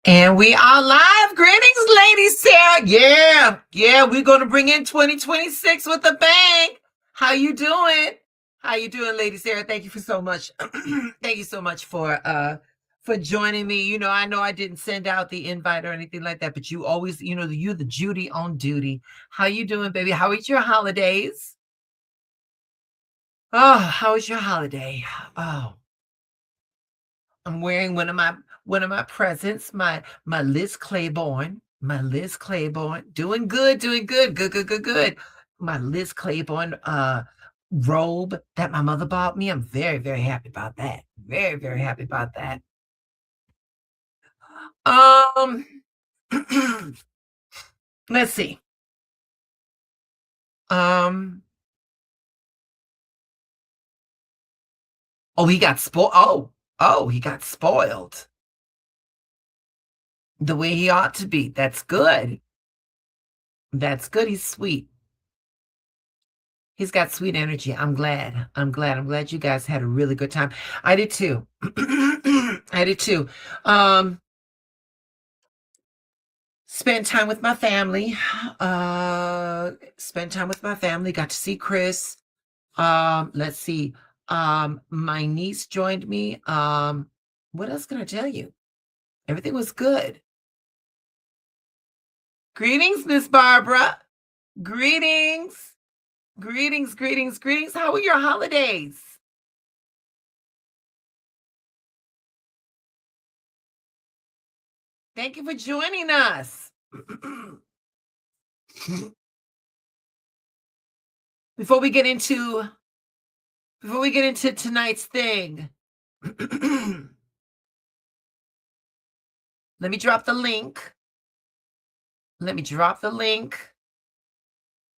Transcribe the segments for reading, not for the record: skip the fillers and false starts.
And we are live. Greetings, Lady Sarah. Yeah, we're going to bring in 2026 with a bang. How you doing? How you doing, Lady Sarah? Thank you for so much. Thank you so much for joining me. I know I didn't send out the invite or anything like that, but you always, you're the Judy on duty. How you doing, baby? How was your holidays? Oh, how was your holiday? Oh, I'm wearing one of my presents, my Liz Claiborne, doing good, good. My Liz Claiborne robe that my mother bought me. I'm very, very happy about that. Very, very happy about that. Um, let's see. Um, oh, he got spoiled. Oh, he got spoiled the way he ought to be. That's good. That's good. He's sweet. He's got sweet energy. I'm glad. I'm glad you guys had a really good time. I did too. I did too. Um, spent time with my family. Spent time with my family. Got to see Chris. Let's see. My niece joined me. What else can I tell you? Everything was good. Greetings, Miss Barbara. Greetings. Greetings. How were your holidays? Thank you for joining us. Before we get into tonight's thing, let me drop the link.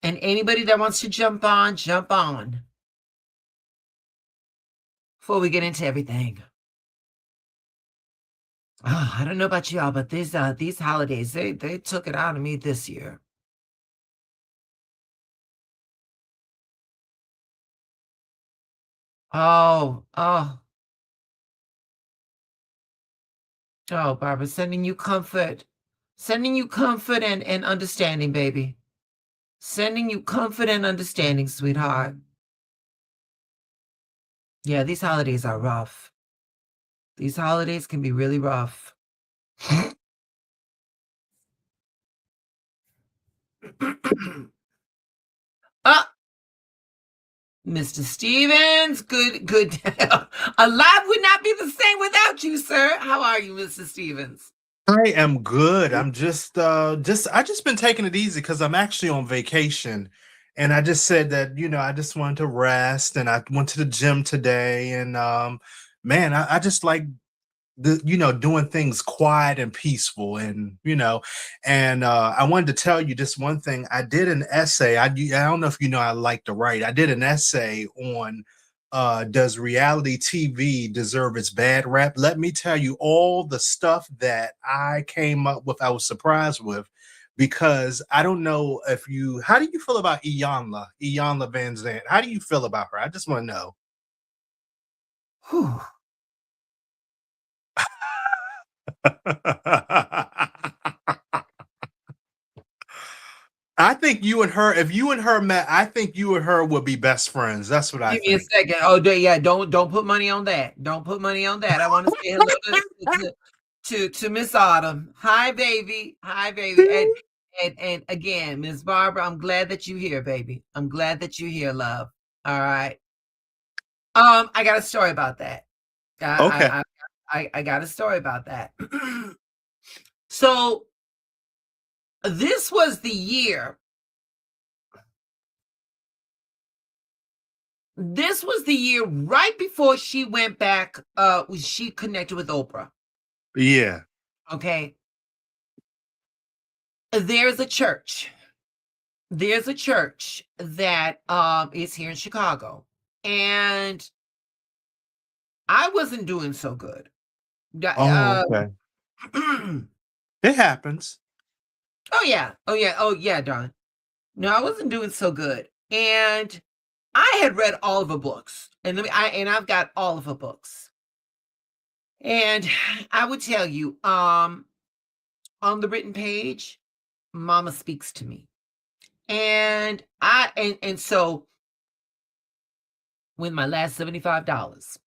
And anybody that wants to jump on, before we get into everything. Oh, I don't know about y'all, but these holidays, they took it out of me this year. Oh, Barbara, sending you comfort and understanding, baby. Sending you comfort and understanding, sweetheart. Yeah, these holidays are rough. These holidays can be really rough. Ah, Mr. Stevens, good. Alive would not be the same without you, sir. How are you, Mr. Stevens? I am good. I'm I just been taking it easy because I'm actually on vacation. And I just said that, I just wanted to rest and I went to the gym today and man, I just like doing things quiet and peaceful and I wanted to tell you just one thing. I did an essay. I don't know if you know I like to write. I did an essay on does reality TV deserve its bad rap? Let me tell you all the stuff that I came up with, I was surprised with, because I don't know how do you feel about Iyanla Van Zandt? How do you feel about her? I just want to know. Whew. I think you and her, if you and her met, I think you and her would be best friends. That's what I Give me a think. second. Oh, yeah, don't put money on that. Don't put money on that. I want to say hello to Miss Autumn. Hi, baby. And again, Miss Barbara, I'm glad that you're here, baby. I'm glad that you're here, love. All right. I got a story about that. Okay. I got a story about that. So this was the year. This was the year right before she went back. She connected with Oprah. Yeah. Okay. There's a church. There's a church that is here in Chicago, and I wasn't doing so good. Oh, okay. It happens. Oh yeah, darling. No, I wasn't doing so good, and I had read all of her books, and I've got all of her books, and I would tell you, on the written page, Mama speaks to me. And so with my last $75,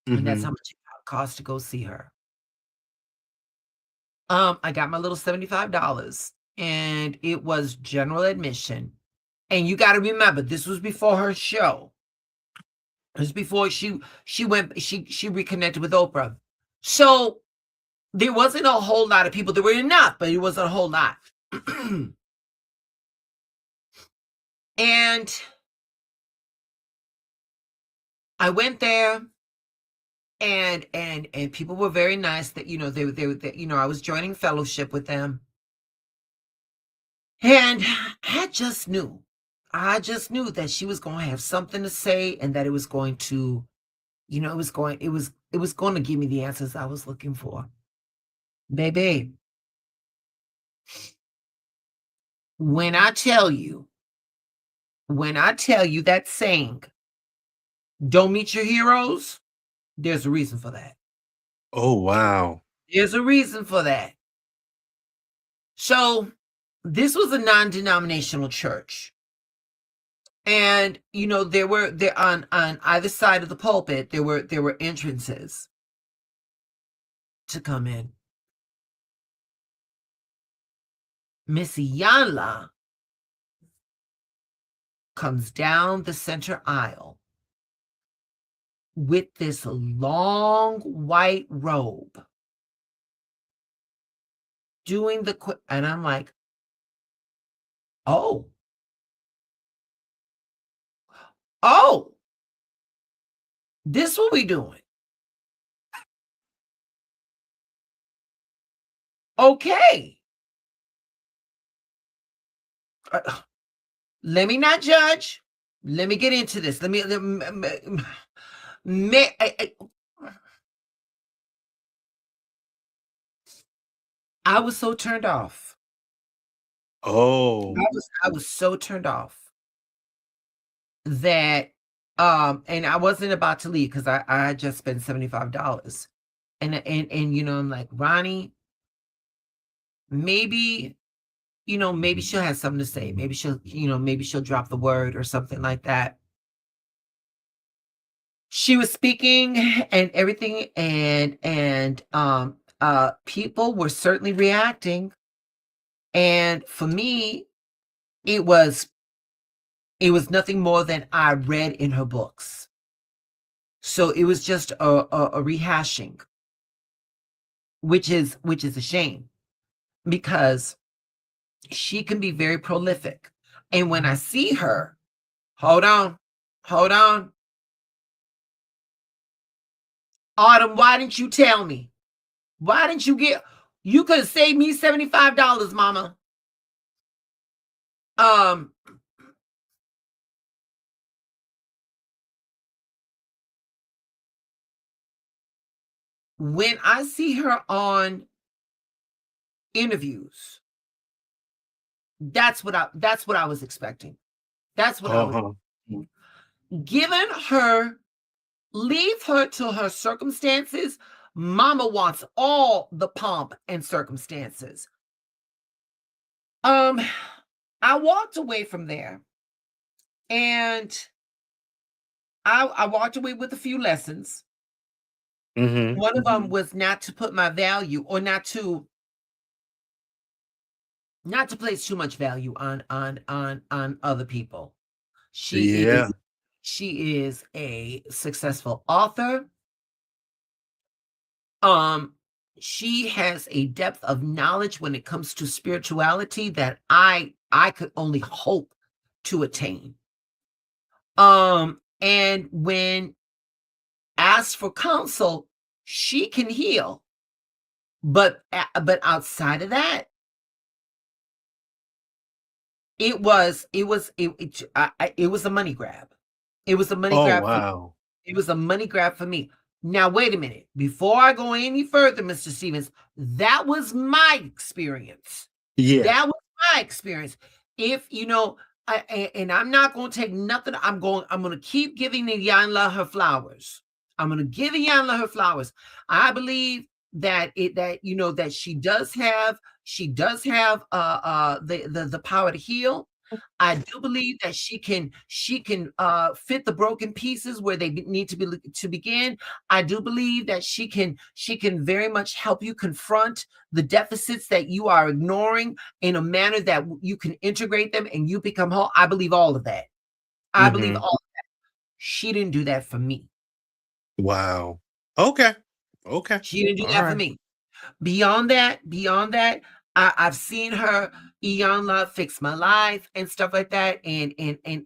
and that's how much it cost to go see her. I got my little $75 and it was general admission. And you got to remember, this was before her show. It was before she reconnected with Oprah. So there wasn't a whole lot of people. There were enough, but it wasn't a whole lot. And I went there, and people were very nice. That I was joining fellowship with them, and I just knew that she was going to have something to say, and that it was going to, it was going to give me the answers I was looking for, baby. When I tell you that saying, don't meet your heroes, there's a reason for that. Oh, wow. There's a reason for that. So this was a non-denominational church. And there on either side of the pulpit, there were entrances to come in. Miss Iyanla comes down the center aisle with this long white robe, doing and I'm like, oh, this what we doing? Okay. Let me not judge. Let me get into this. I was so turned off. Oh. I was so turned off that and I wasn't about to leave because I had just spent $75. And I'm like, Ronnie, maybe she'll have something to say. Maybe she'll drop the word or something like that. She was speaking and everything, and people were certainly reacting. And for me, it was nothing more than I read in her books. So it was just a rehashing, which is a shame, because she can be very prolific. And when I see her, hold on. Autumn, why didn't you tell me? Why didn't you could have saved me $75, mama. When I see her on interviews, that's what I was expecting. That's what I was given her. Leave her to her circumstances. Mama wants all the pomp and circumstances. I walked away from there, and I walked away with a few lessons. One of them was not to put my value, or not to place too much value on other people. She is a successful author. She has a depth of knowledge when it comes to spirituality that I could only hope to attain. And when asked for counsel, she can heal. But outside of that, it was a money grab. It was a money grab. Wow. It was a money grab for me. Now, wait a minute. Before I go any further, Mr. Stevens, that was my experience. Yeah. That was my experience. If, and I'm not going to take nothing. I'm going to keep giving Iyanla her flowers. I'm going to give Iyanla her flowers. I believe that that she does have She does have the power to heal. I do believe that she can fit the broken pieces where they need to be to begin. I do believe that she can very much help you confront the deficits that you are ignoring in a manner that you can integrate them and you become whole. I believe all of that. I believe Mm-hmm. all. She didn't do that for me. Wow. Okay. Okay. She didn't do All that for right. me. Beyond that, I've seen her Eon Love fix my life and stuff like that, and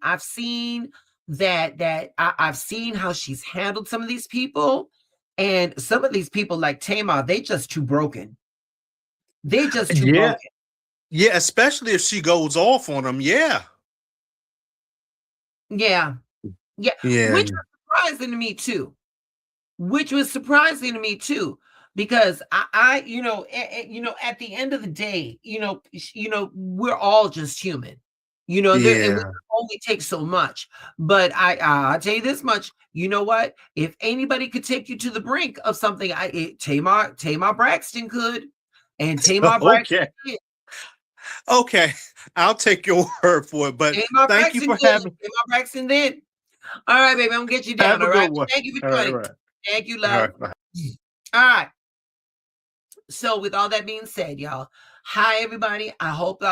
I've seen I've seen how she's handled some of these people, and some of these people like Tamar, they just too broken. They just too Yeah. broken. Yeah. Especially if she goes off on them. Yeah. Yeah, yeah, Yeah. which was surprising to me too. Which was surprising to me too, because at the end of the day, we're all just human, and we Yeah. can only take so much. But I'll tell you this much, you know what? If anybody could take you to the brink of something, Tamar Braxton could, and Tamar Braxton Okay. did. Okay. I'll take your word for it. But Tamar thank you Braxton for could. having Tamar Braxton did. All right, baby, I'm gonna get you down. have a All good right, one. thank you All for right, all joining. right. Thank you, All love. right. Bye. All right. So with all that being said, y'all, hi everybody. I hope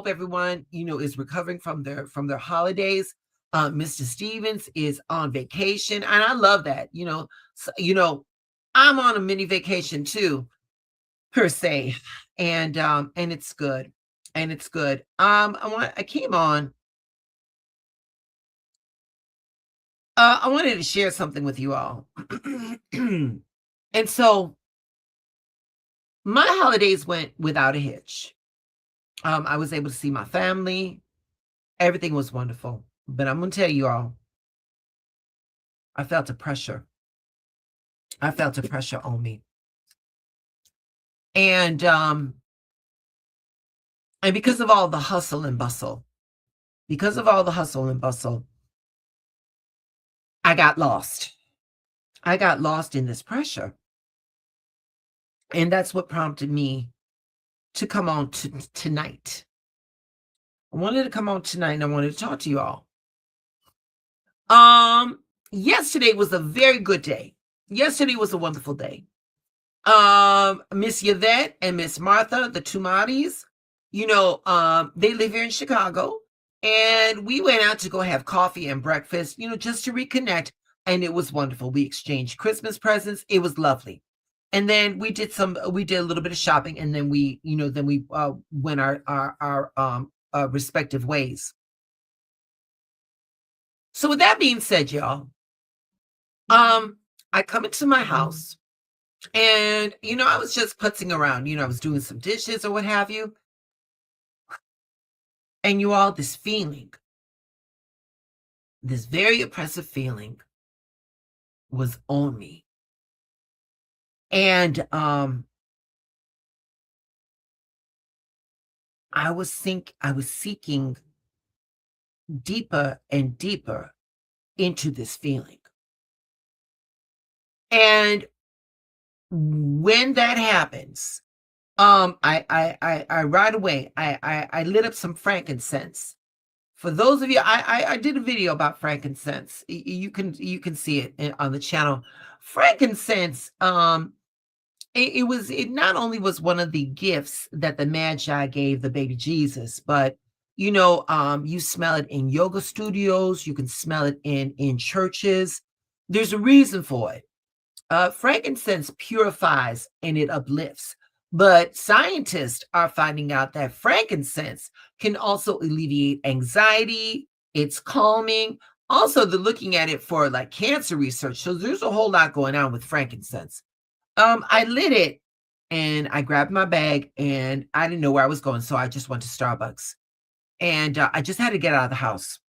everyone, is recovering from their holidays. Mr. Stevens is on vacation, and I love that. I'm on a mini vacation too, per se. And it's good. And it's good. I came on. I wanted to share something with you all. And so my holidays went without a hitch. I was able to see my family. Everything was wonderful. But I'm going to tell you all, I felt a pressure. I felt a pressure on me. And because of all the hustle and bustle, I got lost. I got lost in this pressure. And that's what prompted me to come on tonight. I wanted to come on tonight and I wanted to talk to you all. Yesterday was a very good day. Yesterday was a wonderful day. Miss Yvette and Miss Martha, the two Maris, they live here in Chicago, and we went out to go have coffee and breakfast, just to reconnect, and it was wonderful. We exchanged Christmas presents. It was lovely. And then we did a little bit of shopping, and then we went our respective ways. So with that being said, y'all, I come into my house. And, I was just putzing around, I was doing some dishes or what have you. And this feeling, this very oppressive feeling was on me. And I was seeking deeper and deeper into this feeling. And when that happens, I right away I lit up some frankincense. For those of you, I did a video about frankincense. You can see it on the channel. Frankincense, it not only was one of the gifts that the Magi gave the baby Jesus, but you smell it in yoga studios, you can smell it in churches. There's a reason for it. Frankincense purifies and it uplifts. But scientists are finding out that frankincense can also alleviate anxiety. It's calming. Also, they're looking at it for like cancer research. So there's a whole lot going on with frankincense. I lit it and I grabbed my bag and I didn't know where I was going. So I just went to Starbucks and I just had to get out of the house.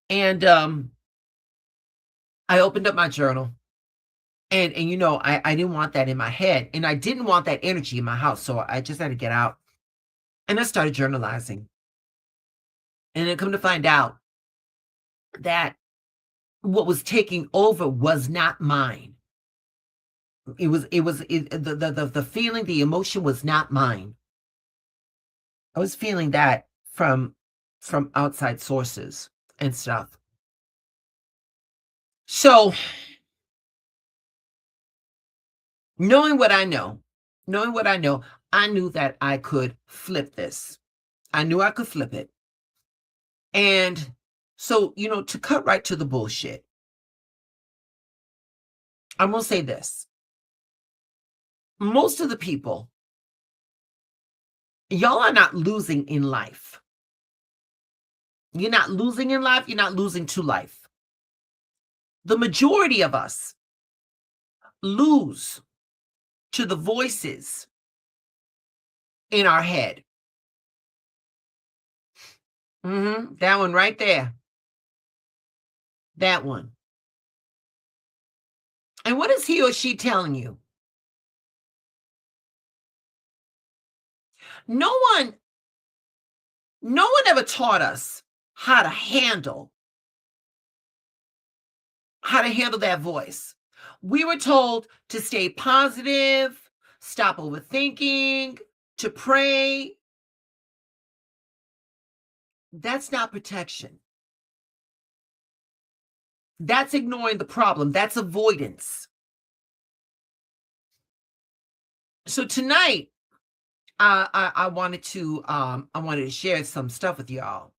And I opened up my journal. And I didn't want that in my head, and I didn't want that energy in my house, so I just had to get out. And I started journalizing. And then come to find out that what was taking over was not mine. The feeling, the emotion was not mine. I was feeling that from outside sources and stuff. So knowing what I know, I knew that I could flip this. I knew I could flip it. And so, to cut right to the bullshit, I'm going to say this. Most of the people, y'all are not losing in life. You're not losing in life. You're not losing to life. The majority of us lose to the voices in our head. That one right there. That one. And what is he or she telling you? No one ever taught us how to handle that voice. We were told to stay positive, stop overthinking, to pray. That's not protection. That's ignoring the problem. That's avoidance. So tonight, I wanted to share some stuff with y'all.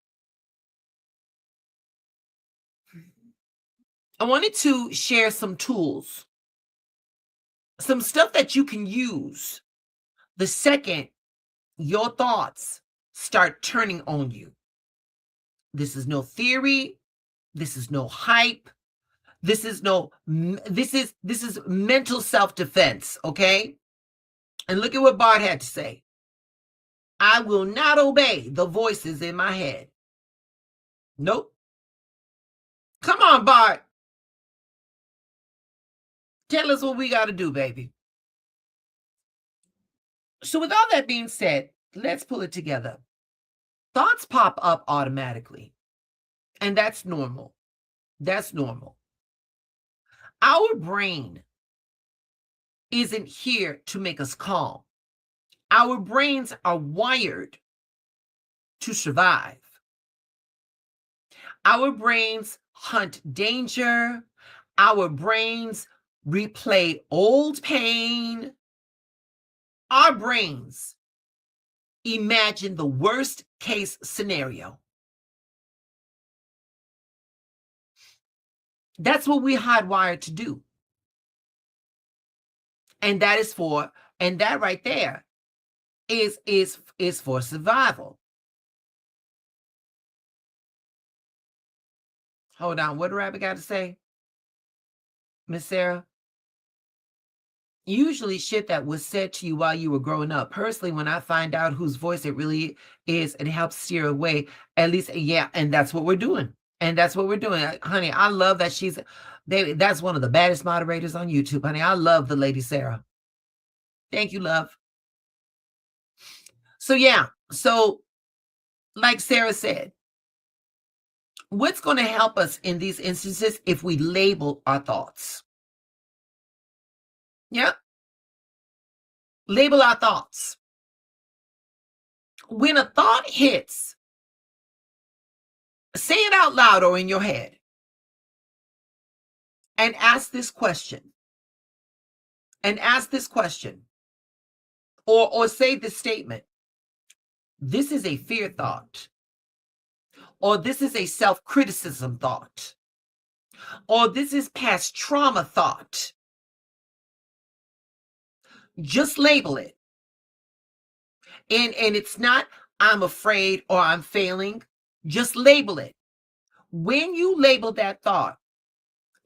I wanted to share some tools, some stuff that you can use the second your thoughts start turning on you. This is no theory. This is no hype. This is mental self-defense, okay? And look at what Bart had to say. I will not obey the voices in my head. Nope. Come on, Bart. Tell us what we got to do, baby. So with all that being said, let's pull it together. Thoughts pop up automatically, and that's normal. That's normal. Our brain isn't here to make us calm. Our brains are wired to survive. Our brains hunt danger. Our brains replay old pain. Our brains imagine the worst case scenario. That's what we hardwired to do. And that right there is for survival. Hold on, what did Rabbit got to say? Miss Sarah? Usually shit that was said to you while you were growing up. Personally, when I find out whose voice it really is, it helps steer away. At least, yeah, and that's what we're doing. Honey, I love that that's one of the baddest moderators on YouTube, honey. I love the lady Sarah. Thank you, love. So yeah, like Sarah said, what's going to help us in these instances if we label our thoughts? Yeah. Label our thoughts. When a thought hits, say it out loud or in your head and ask this question. Or say this statement. This is a fear thought. Or this is a self-criticism thought. Or this is past trauma thought. Just label it. And it's not I'm afraid or I'm failing. Just label it. When you label that thought,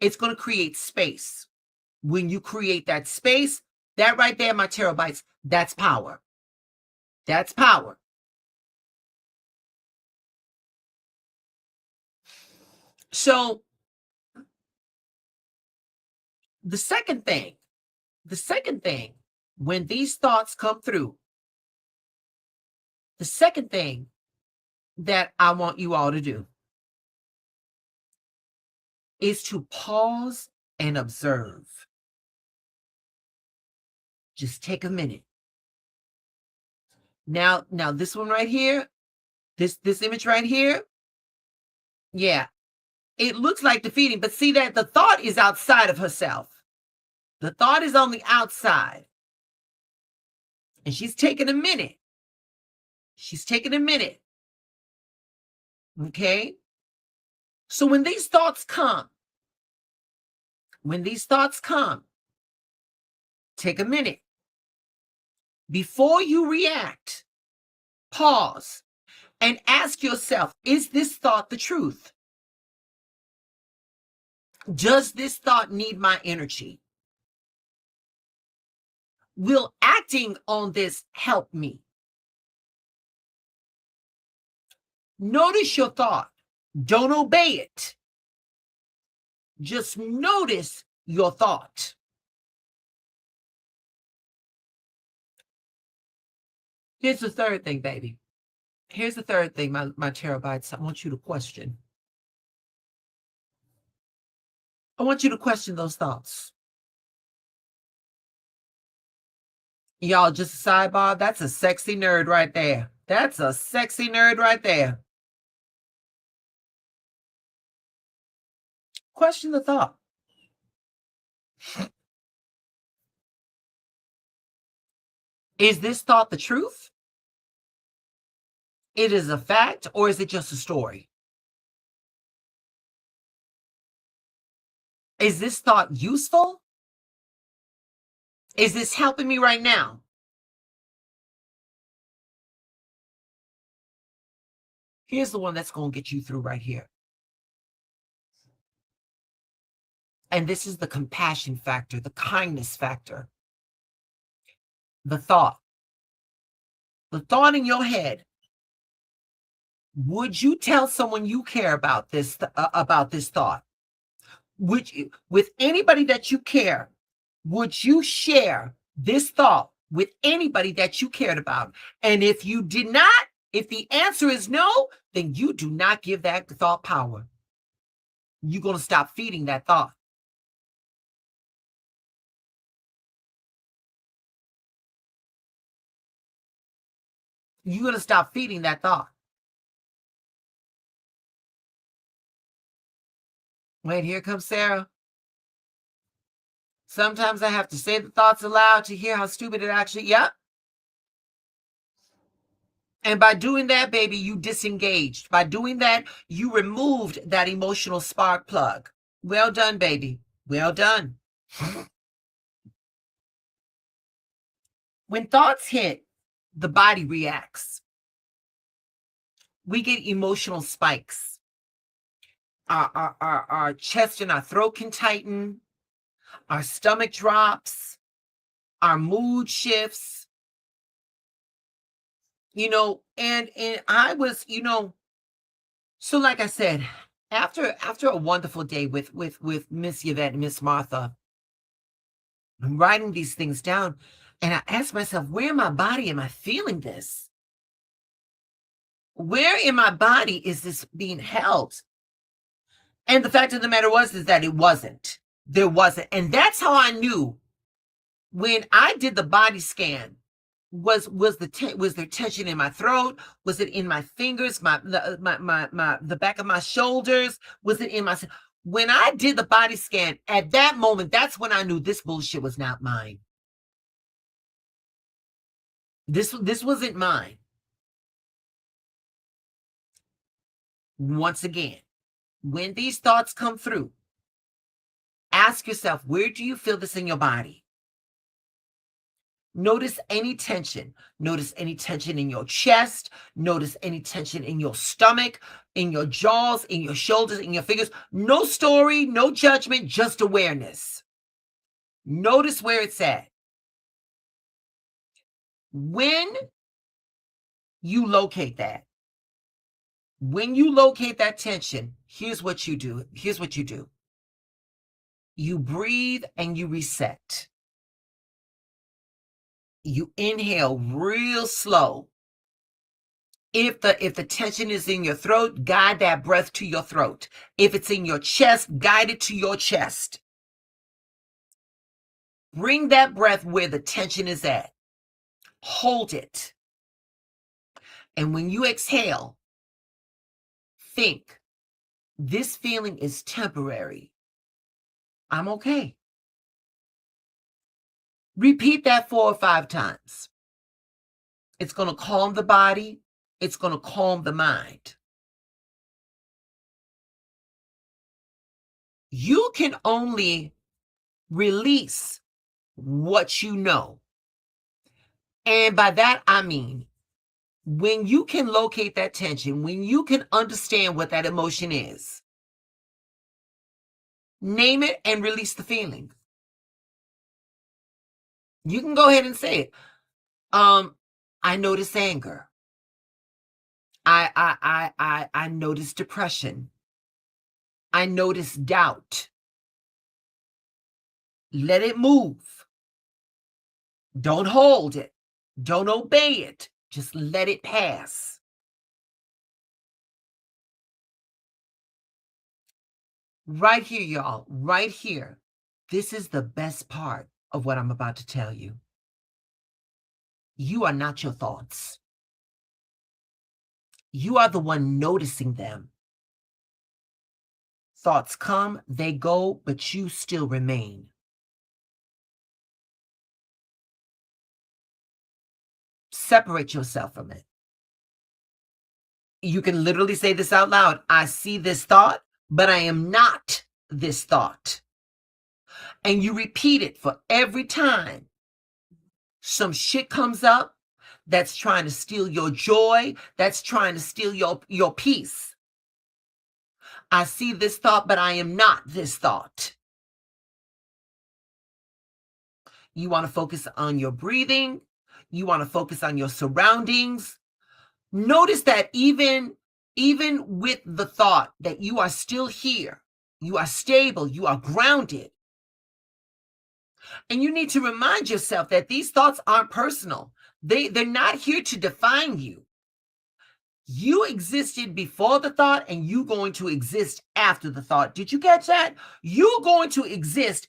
it's going to create space. When you create that space, that right there, my terabytes, that's power. That's power. So the second thing, when these thoughts come through, the second thing that I want you all to do is to pause and observe. Just take a minute. Now this one right here, this image right here, yeah, it looks like defeating, but see that the thought is outside of herself. The thought is on the outside. And she's taking a minute. She's taking a minute. Okay? So when these thoughts come, take a minute. Before you react, pause and ask yourself, is this thought the truth? Does this thought need my energy? Will acting on this help me? Notice your thought. Don't obey it. Just notice your thought. Here's the third thing, baby. Here's the third thing, my terabytes. I want you to question. I want you to question those thoughts. Y'all, just a sidebar, that's a sexy nerd right there. That's a sexy nerd right there. Question the thought. Is this thought the truth? It is a fact, or is it just a story? Is this thought useful? Is this helping me right now? Here's the one that's going to get you through right here. And this is the compassion factor, the kindness factor. The thought in your head. Would you tell someone you care about this thought? With anybody that you care, would you share this thought with anybody that you cared about? And if you did not, if the answer is no, then you do not give that thought power. You're going to stop feeding that thought. You're going to stop feeding that thought. Wait, here comes Sarah. Sometimes I have to say the thoughts aloud to hear how stupid it actually, yep. And by doing that, baby, you disengaged. By doing that, you removed that emotional spark plug. Well done, baby. Well done. When thoughts hit, the body reacts. We get emotional spikes. Our chest and our throat can tighten. Our stomach drops. Our mood shifts. And I was, so like I said, after a wonderful day with Miss Yvette and Miss Martha, I'm writing these things down, and I asked myself, where in my body am I feeling this? Where in my body is this being held? And the fact of the matter is that it wasn't. There wasn't. And that's how I knew when I did the body scan. Was there tension in my throat? Was it in my fingers, the back of my shoulders? Was it in my... When I did the body scan, at that moment, that's when I knew this bullshit was not mine. This wasn't mine. Once again, when these thoughts come through, ask yourself, where do you feel this in your body? Notice any tension. Notice any tension in your chest. Notice any tension in your stomach, in your jaws, in your shoulders, in your fingers. No story, no judgment, just awareness. Notice where it's at. When you locate that, tension, here's what you do. You breathe and you reset. You inhale real slow. If the tension is in your throat, guide that breath to your throat. If it's in your chest, guide it to your chest. Bring that breath where the tension is at. Hold it. And when you exhale, think, this feeling is temporary. I'm okay. Repeat that 4 or 5 times. It's going to calm the body. It's going to calm the mind. You can only release what you know. And by that, I mean, when you can locate that tension, when you can understand what that emotion is, name it and release the feeling. You can go ahead and say it. I notice anger. I notice depression. I notice doubt. Let it move. Don't hold it. Don't obey it. Just let it pass. Right here, y'all. Right here. This is the best part of what I'm about to tell you. You are not your thoughts. You are the one noticing them. Thoughts come, they go, but you still remain. Separate yourself from it. You can literally say this out loud. I see this thought, but I am not this thought. And you repeat it for every time some shit comes up that's trying to steal your joy, that's trying to steal your peace. I see this thought, but I am not this thought. You want to focus on your breathing. You want to focus on your surroundings. Notice that even with the thought that you are still here, you are stable, you are grounded. And you need to remind yourself that these thoughts aren't personal. They're not here to define you. You existed before the thought, and you're going to exist after the thought. Did you catch that? You're going to exist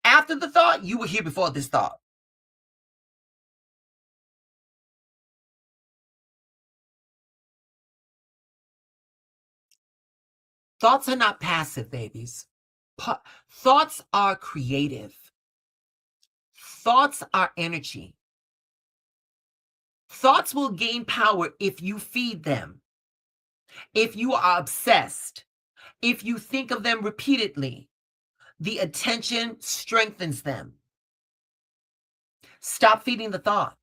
after the thought. You were here before this thought. Thoughts are not passive, babies. Thoughts are creative. Thoughts are energy. Thoughts will gain power if you feed them, if you are obsessed, if you think of them repeatedly. The attention strengthens them. Stop feeding the thought.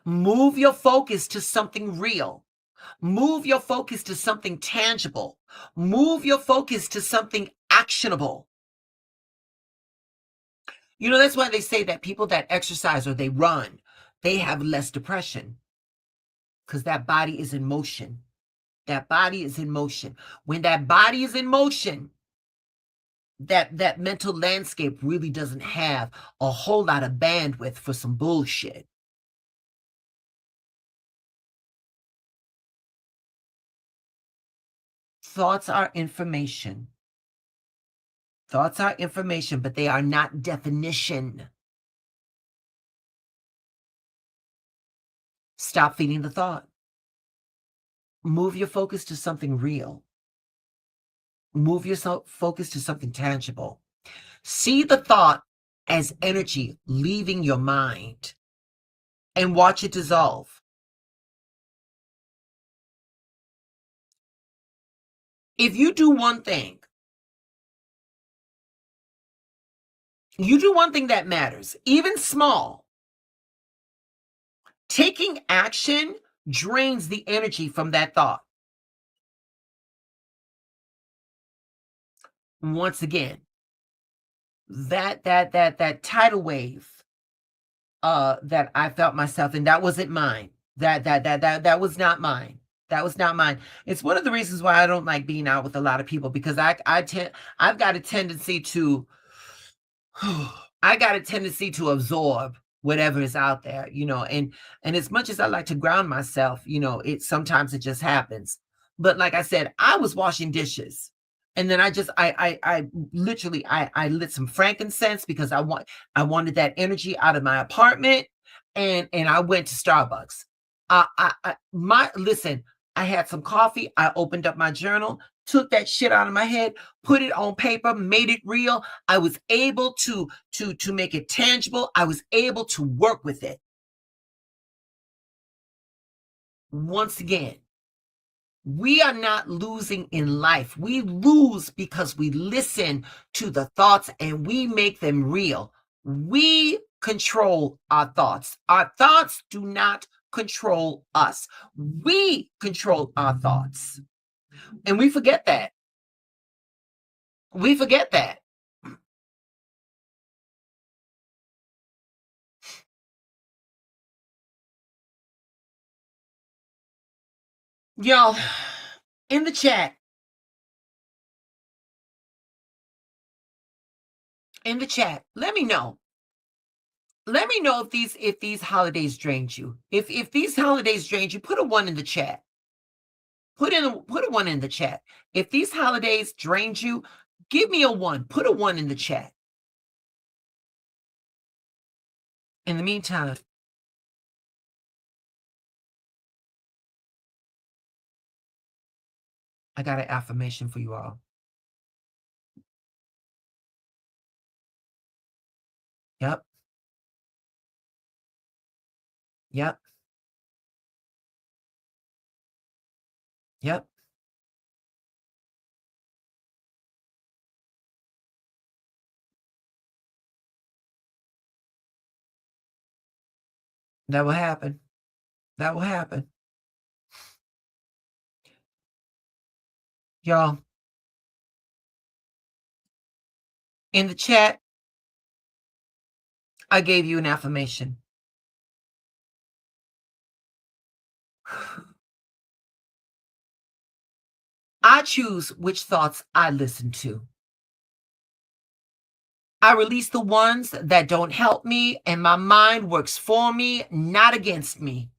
Move your focus to something real. Move your focus to something tangible. Move your focus to something actionable. You know, that's why they say that people that exercise or they run, they have less depression, because that body is in motion. That body is in motion. When that body is in motion, that mental landscape really doesn't have a whole lot of bandwidth for some bullshit. Thoughts are information. Thoughts are information, but they are not definition. Stop feeding the thought. Move your focus to something real. Move your focus to something tangible. See the thought as energy leaving your mind and watch it dissolve. If you do one thing, that matters, even small. Taking action drains the energy from that thought. Once again, that tidal wave that I felt myself in, that wasn't mine. That was not mine. That was not mine. It's one of the reasons why I don't like being out with a lot of people, because I've got a tendency to absorb whatever is out there, and as much as I like to ground myself, sometimes it just happens. But like I said, I was washing dishes. And then I literally I lit some frankincense because I wanted that energy out of my apartment, and I went to Starbucks. My listen, I had some coffee, I opened up my journal, took that shit out of my head, put it on paper, made it real. I was able to make it tangible. I was able to work with it. Once again, we are not losing in life. We lose because we listen to the thoughts and we make them real. We control our thoughts. Our thoughts do not control us. We control our thoughts. And we forget that. We forget that. Y'all, in the chat, let me know. Let me know if these holidays drained you. If these holidays drained you, put a 1 in the chat. Put a 1 in the chat. If these holidays drained you, give me a 1. Put a 1 in the chat. In the meantime, I got an affirmation for you all. Yep. Yep. Yep. That will happen. That will happen. Y'all, in the chat, I gave you an affirmation. I choose which thoughts I listen to. I release the ones that don't help me, and my mind works for me, not against me.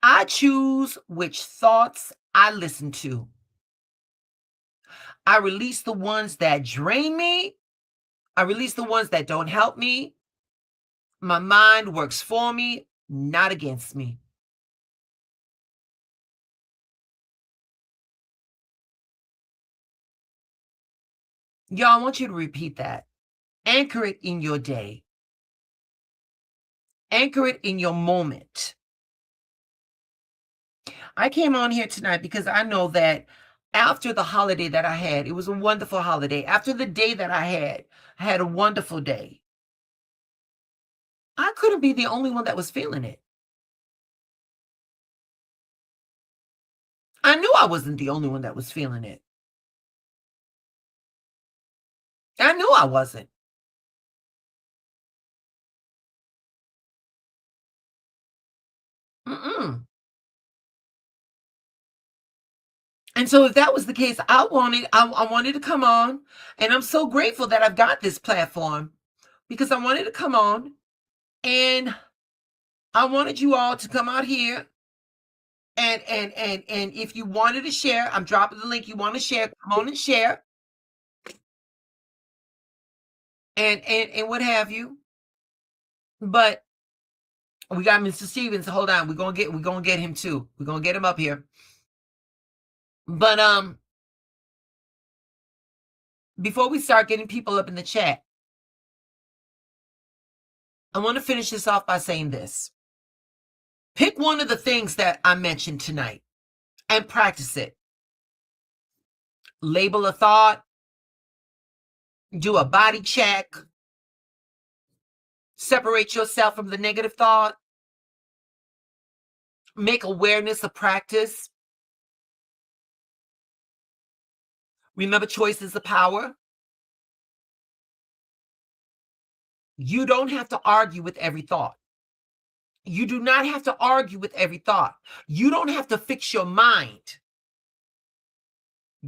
I choose which thoughts I listen to. I release the ones that drain me. I release the ones that don't help me. My mind works for me, not against me. Y'all, I want you to repeat that. Anchor it in your day. Anchor it in your moment. I came on here tonight because I know that after the holiday that I had, it was a wonderful holiday. After the day that I had a wonderful day. I couldn't be the only one that was feeling it. I knew I wasn't the only one that was feeling it. I knew I wasn't. Mm-mm. And so if that was the case, I wanted to come on, and I'm so grateful that I've got this platform because I wanted to come on and I wanted you all to come out here and if you wanted to share, I'm dropping the link. You want to share, come on and share and what have you. But we got Mr. Stevens. Hold on, we're gonna get him too. We're gonna get him up here. But before we start getting people up in the chat, I want to finish this off by saying this. Pick one of the things that I mentioned tonight and practice it. Label a thought, do a body check, separate yourself from the negative thought, make awareness a practice. Remember, choice is the power. You don't have to argue with every thought. You do not have to argue with every thought. You don't have to fix your mind.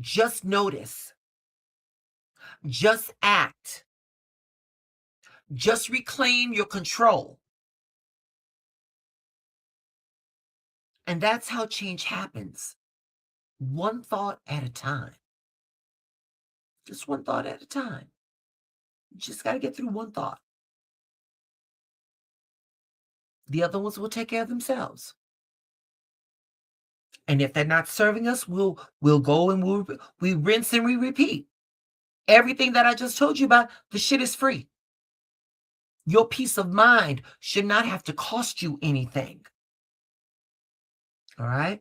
Just notice. Just act. Just reclaim your control. And that's how change happens. One thought at a time. Just one thought at a time. You just got to get through one thought. The other ones will take care of themselves. And if they're not serving us, we'll go and we rinse and we repeat. Everything that I just told you about, the shit is free. Your peace of mind should not have to cost you anything. All right?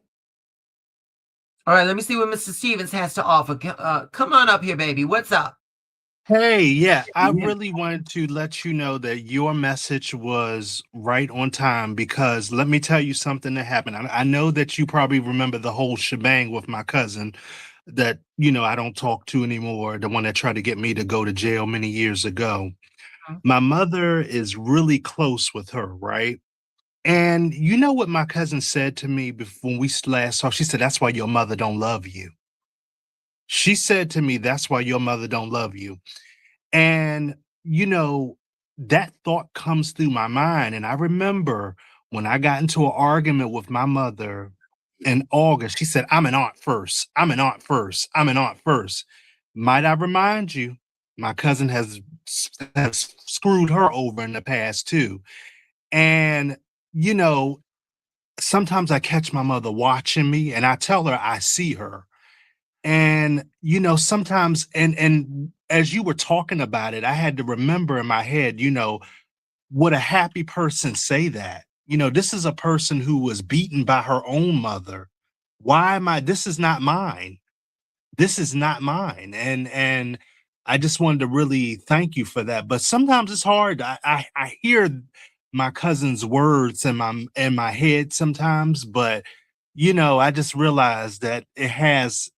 All right, let me see what Mr. Stevens has to offer. Come on up here, baby. What's up? Hey, yeah, I really wanted to let you know that your message was right on time because let me tell you something that happened. I know that you probably remember the whole shebang with my cousin that, I don't talk to anymore, the one that tried to get me to go to jail many years ago. My mother is really close with her, right? And you know what my cousin said to me before when we last saw? She said, "That's why your mother don't love you." She said to me, "That's why your mother don't love you." And, that thought comes through my mind. And I remember when I got into an argument with my mother in August, she said, "I'm an aunt first. I'm an aunt first. I'm an aunt first." Might I remind you, my cousin has screwed her over in the past too. And, you know, sometimes I catch my mother watching me and I tell her I see her. And sometimes and as you were talking about it, I had to remember in my head, would a happy person say that? This is a person who was beaten by her own mother. Why am I this is not mine. This is not mine. And I just wanted to really thank you for that. But sometimes it's hard. I hear my cousin's words in my head sometimes, but I just realized that it has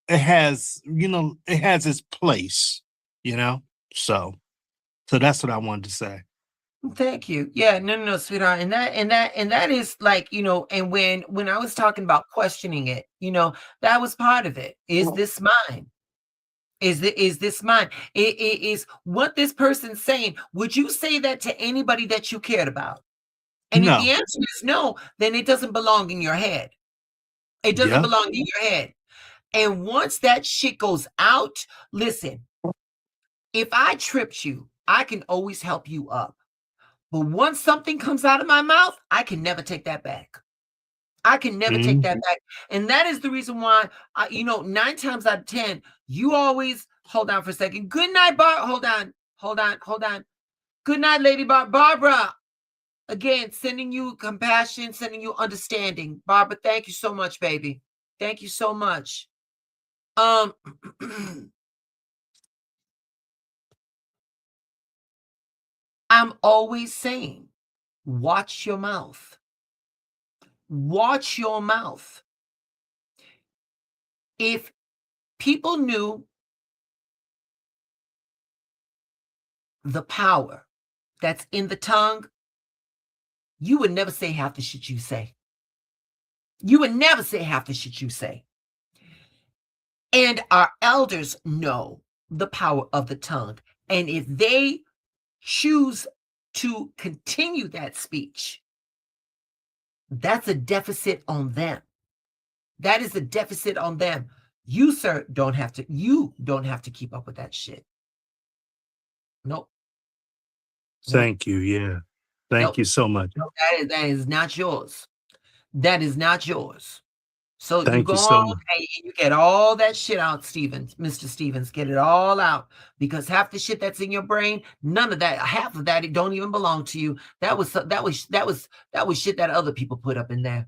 its place, you know? So that's what I wanted to say. Thank you. Yeah, no, no, no, sweetheart. And that is like, and when I was talking about questioning it, that was part of it. Is this mine? Is this mine? It is what this person's saying. Would you say that to anybody that you cared about? And if the No. answer is no, then it doesn't belong in your head. It doesn't Yep. belong in your head. And once that shit goes out, listen, if I tripped you, I can always help you up. But once something comes out of my mouth, I can never take that back. I can never take that Mhm. back. And that is the reason why, 9 times out of 10, you always hold on for a second. Good night, Hold on. Hold on. Hold on. Good night, Lady Barbara. Again, sending you compassion, sending you understanding. Barbara, thank you so much, baby. Thank you so much. Um, I'm always saying, watch your mouth. Watch your mouth. If people knew the power that's in the tongue, you would never say half the shit you say. You would never say half the shit you say. And our elders know the power of the tongue. And if they choose to continue that speech, that's a deficit on them. That is a deficit on them. You, sir, don't have to keep up with that shit. Nope. Nope. Thank you. Yeah. Thank Nope. you so much. Nope. That is not yours. That is not yours. So you Thank go you so on much. and you get all that shit out, Stevens, Mr. Stevens, get it all out because half the shit that's in your brain, none of that, half of that, it don't even belong to you. That was shit that other people put up in there.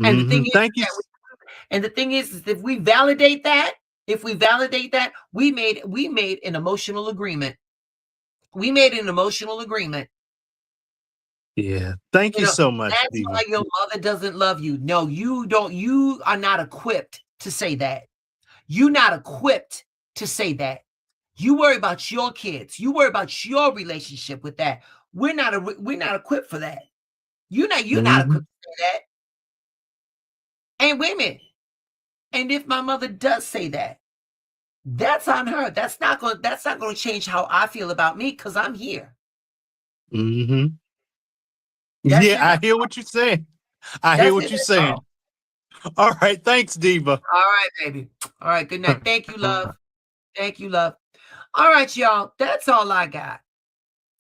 And the thing is Thank you. that is if we validate that, we made an emotional agreement. We made an emotional agreement. Yeah. Thank you so much, That's why Stephen. your mother doesn't love you. No, you don't. You are not equipped to say that. You're not equipped to say that. You worry about your kids. You worry about your relationship with that. We're not equipped for that. You're not Mhm. equipped to say that. And wait a minute. And if my mother does say that, that's on her. That's not going to change how I feel about me because I'm here. Mhm. That's Yeah, it. I hear what you're saying. I hear That's what it. you're That's saying. all. All right. Thanks, Diva. All right, baby. All right, good night. Thank you, love. Thank you, love. All right, y'all. That's all I got.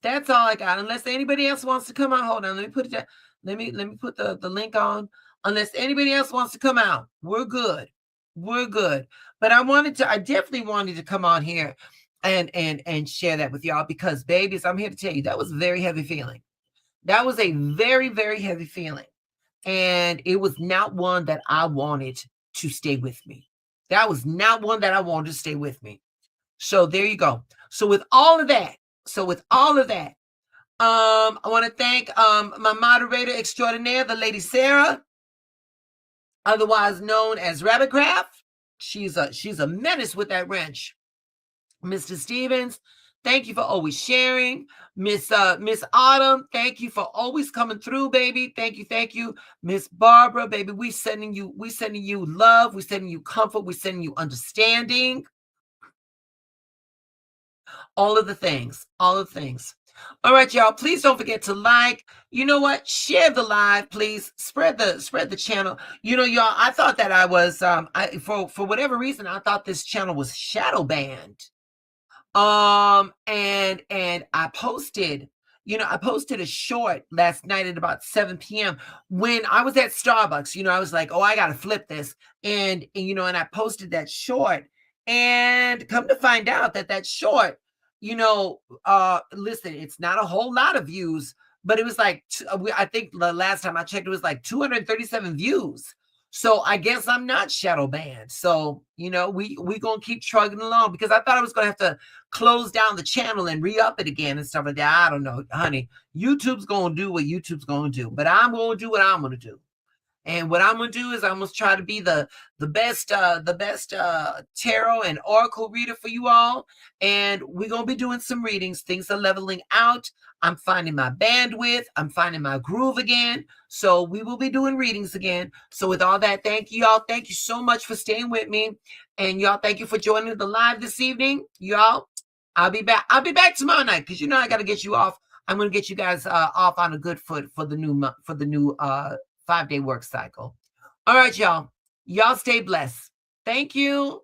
That's all I got. Unless anybody else wants to come out. Hold on. Let me put it down. Let me put the link on. Unless anybody else wants to come out, we're good. We're good. But I definitely wanted to come on here and share that with y'all because babies, I'm here to tell you that was a very heavy feeling. That was a very, very heavy feeling. And it was not one that I wanted to stay with me. That was not one that I wanted to stay with me. So there you go. So with all of that, I want to thank my moderator extraordinaire, the lady Sarah, otherwise known as Rabbitcraft. She's a menace with that wrench. Mr. Stevens, thank you for always sharing. Miss Autumn, thank you for always coming through, baby. Thank you. Miss Barbara, baby, we sending you love, we sending you comfort, we sending you understanding. All of the things. All right, y'all. Please don't forget to like. You know what? Share the live, please. Spread the channel. You know, y'all. I thought that I was for whatever reason I thought this channel was shadow banned. And I posted a short last night at about 7 p.m. when I was at Starbucks. You know, I was like, oh, I gotta flip this, and I posted that short, and come to find out that short, listen, it's not a whole lot of views, but it was like I think the last time I checked, it was like 237 views. So I guess I'm not shadow banned. So, we gonna keep trugging along because I thought I was gonna have to close down the channel and re-up it again and stuff like that. I don't know, honey. YouTube's gonna do what YouTube's gonna do, but I'm gonna do what I'm gonna do. And what I'm gonna do is I'm gonna try to be the best tarot and oracle reader for you all. And we're gonna be doing some readings. Things are leveling out. I'm finding my bandwidth. I'm finding my groove again. So we will be doing readings again. So with all that, thank you all. Thank you so much for staying with me. And y'all, thank you for joining the live this evening. Y'all, I'll be back. I'll be back tomorrow night because I got to get you off. I'm gonna get you guys off on a good foot for the new 5-day work cycle. All right, y'all. Y'all stay blessed. Thank you.